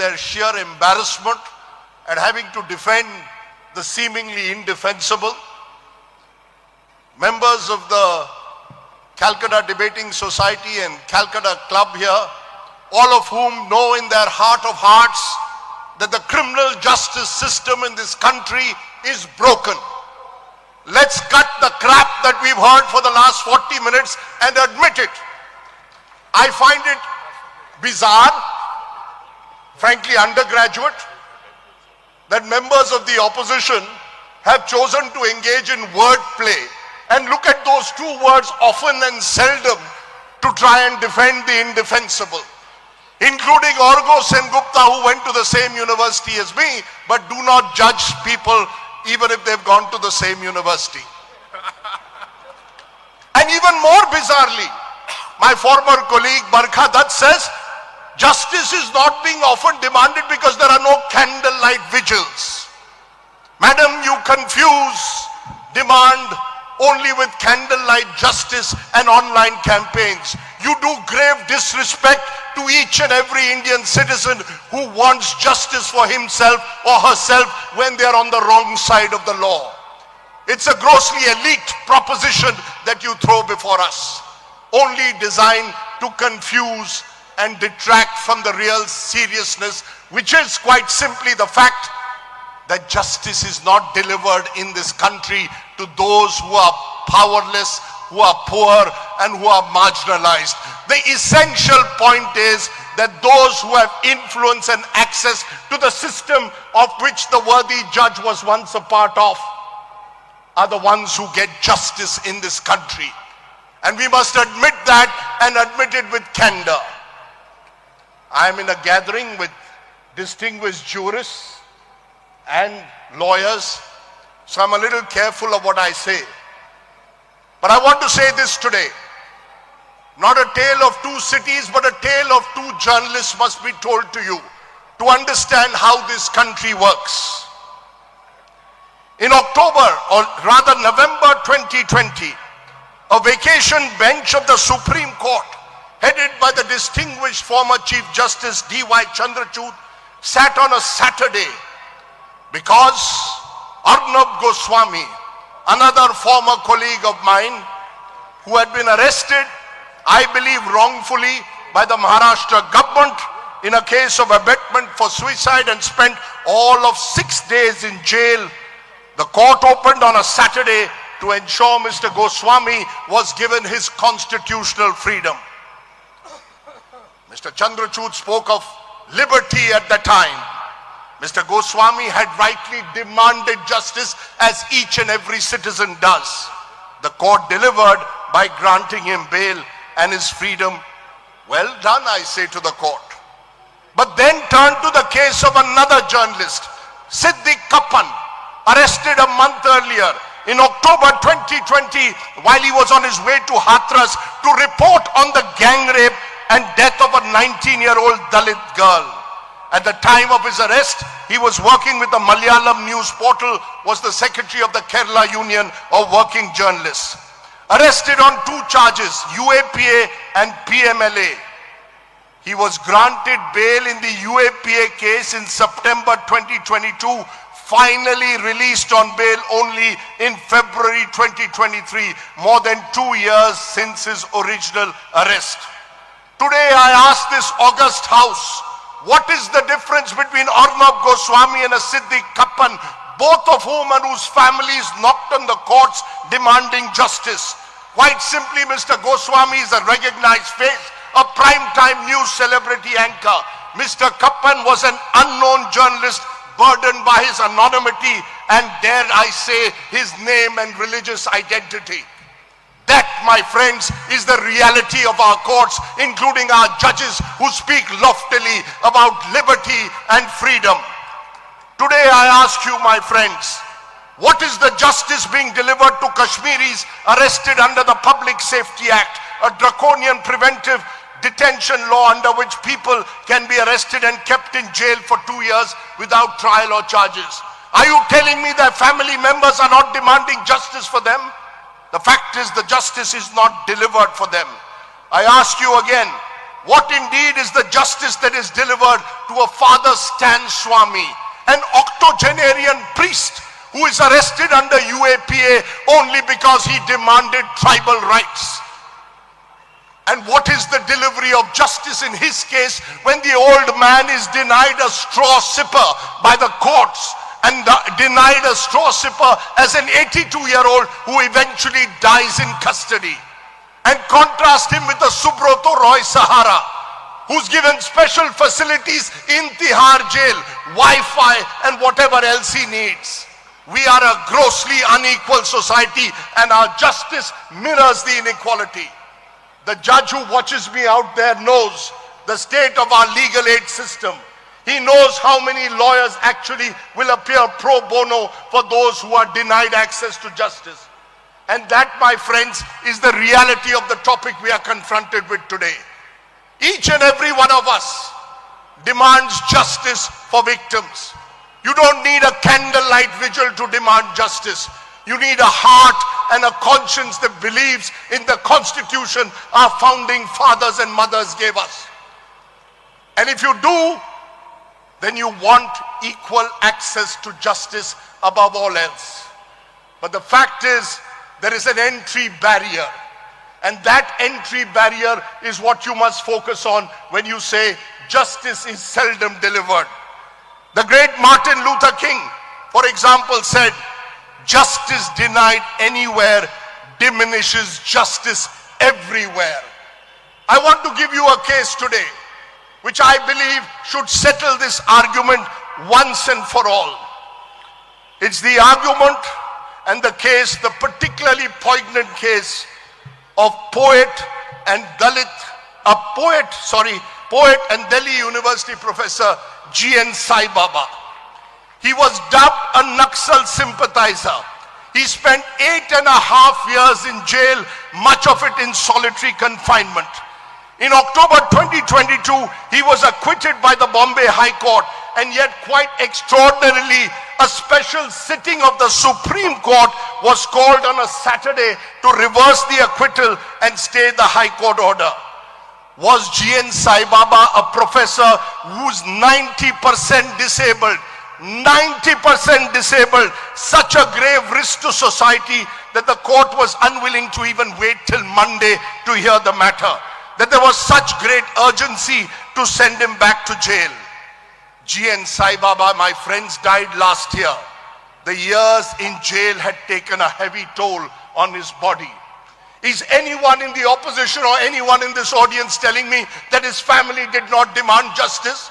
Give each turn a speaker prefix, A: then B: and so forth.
A: their sheer embarrassment at having to defend the seemingly indefensible. Members of the Calcutta Debating Society and Calcutta Club here, all of whom know in their heart of hearts that the criminal justice system in this country is broken. Let's cut the crap that we've heard for the last 40 minutes and admit it. I find it bizarre, frankly undergraduate, that members of the opposition have chosen to engage in wordplay and look at those two words often and seldom to try and defend the indefensible, including Orgo Sengupta, who went to the same university as me, but do not judge people even if they've gone to the same university. And even more bizarrely, my former colleague Barkha Dutt says, justice is not being often demanded because there are no candlelight vigils. Madam, you confuse demand only with candlelight justice and online campaigns. You do grave disrespect to each and every Indian citizen who wants justice for himself or herself when they are on the wrong side of the law. It's a grossly elite proposition that you throw before us, only designed to confuse and detract from the real seriousness, which is quite simply the fact that justice is not delivered in this country to those who are powerless, who are poor, and who are marginalized. The essential point is that those who have influence and access to the system of which the worthy judge was once a part of are the ones who get justice in this country. And we must admit that, and admit it with candor. I am in a gathering with distinguished jurists and lawyers, so I'm a little careful of what I say. But I want to say this today. Not a tale of two cities, but a tale of two journalists must be told to you to understand how this country works. In October, or rather November 2020, a vacation bench of the Supreme Court, headed by the distinguished former Chief Justice D.Y. Chandrachud, sat on a Saturday because Arnab Goswami, another former colleague of mine, who had been arrested, I believe wrongfully, by the Maharashtra government in a case of abetment for suicide and spent all of 6 days in jail. The court opened on a Saturday to ensure Mr. Goswami was given his constitutional freedom. Mr. Chandrachud spoke of liberty at the time. Mr. Goswami had rightly demanded justice, as each and every citizen does. The court delivered by granting him bail and his freedom. Well done, I say to the court. But then turned to the case of another journalist, Siddiq Kappan, arrested a month earlier in October 2020 while he was on his way to Hathras to report on the gang rape and death of a 19-year-old Dalit girl. At the time of his arrest, he was working with the Malayalam news portal, was the secretary of the Kerala Union of Working Journalists. Arrested on 2 charges, UAPA and PMLA. He was granted bail in the UAPA case in September 2022, finally released on bail only in February 2023, more than 2 years since his original arrest. Today I ask this august house, what is the difference between Arnab Goswami and a Siddiq Kappan, both of whom and whose families knocked on the courts demanding justice? Quite simply, Mr. Goswami is a recognized face, a prime-time news celebrity anchor. Mr. Kappan was an unknown journalist burdened by his anonymity and, dare I say, his name and religious identity. That, my friends, is the reality of our courts, including our judges who speak loftily about liberty and freedom. Today I ask you, my friends, what is the justice being delivered to Kashmiris arrested under the Public Safety Act, a draconian preventive detention law under which people can be arrested and kept in jail for 2 years without trial or charges? Are you telling me that family members are not demanding justice for them? The fact is, the justice is not delivered for them. I ask you again, What indeed is the justice that is delivered to a Father Stan Swami, an octogenarian priest who is arrested under UAPA only because he demanded tribal rights? And what is the delivery of justice in his case when the old man is denied a straw sipper by the courts and denied a straw sipper as an 82-year-old who eventually dies in custody? And contrast him with the Subroto Roy Sahara, who's given special facilities in Tihar jail, Wi-Fi and whatever else he needs. We are a grossly unequal society, and our justice mirrors the inequality. The judge who watches me out there knows the state of our legal aid system. He knows how many lawyers actually will appear pro bono for those who are denied access to justice. And that, my friends, is the reality of the topic we are confronted with today. Each and every one of us demands justice for victims. You don't need a candlelight vigil to demand justice. You need a heart and a conscience that believes in the Constitution our founding fathers and mothers gave us. And if you do, then you want equal access to justice above all else. But the fact is, there is an entry barrier. And that entry barrier is what you must focus on when you say justice is seldom delivered. The great Martin Luther King, for example, said, "Justice denied anywhere diminishes justice everywhere." I want to give you a case today, which I believe should settle this argument once and for all. It's the argument and the case, the particularly poignant case of poet and Delhi University professor G.N. Sai Baba. He was dubbed a Naxal sympathizer. He spent 8.5 years in jail, much of it in solitary confinement. In October 2022, he was acquitted by the Bombay High Court, and yet quite extraordinarily, a special sitting of the Supreme Court was called on a Saturday to reverse the acquittal and stay the High Court order. Was G.N. Sai Baba a professor who's 90% disabled? 90% disabled, such a grave risk to society that the court was unwilling to even wait till Monday to hear the matter, that there was such great urgency to send him back to jail. G.N. Sai Baba, my friends, died last year. The years in jail had taken a heavy toll on his body. Is anyone in the opposition or anyone in this audience telling me that his family did not demand justice?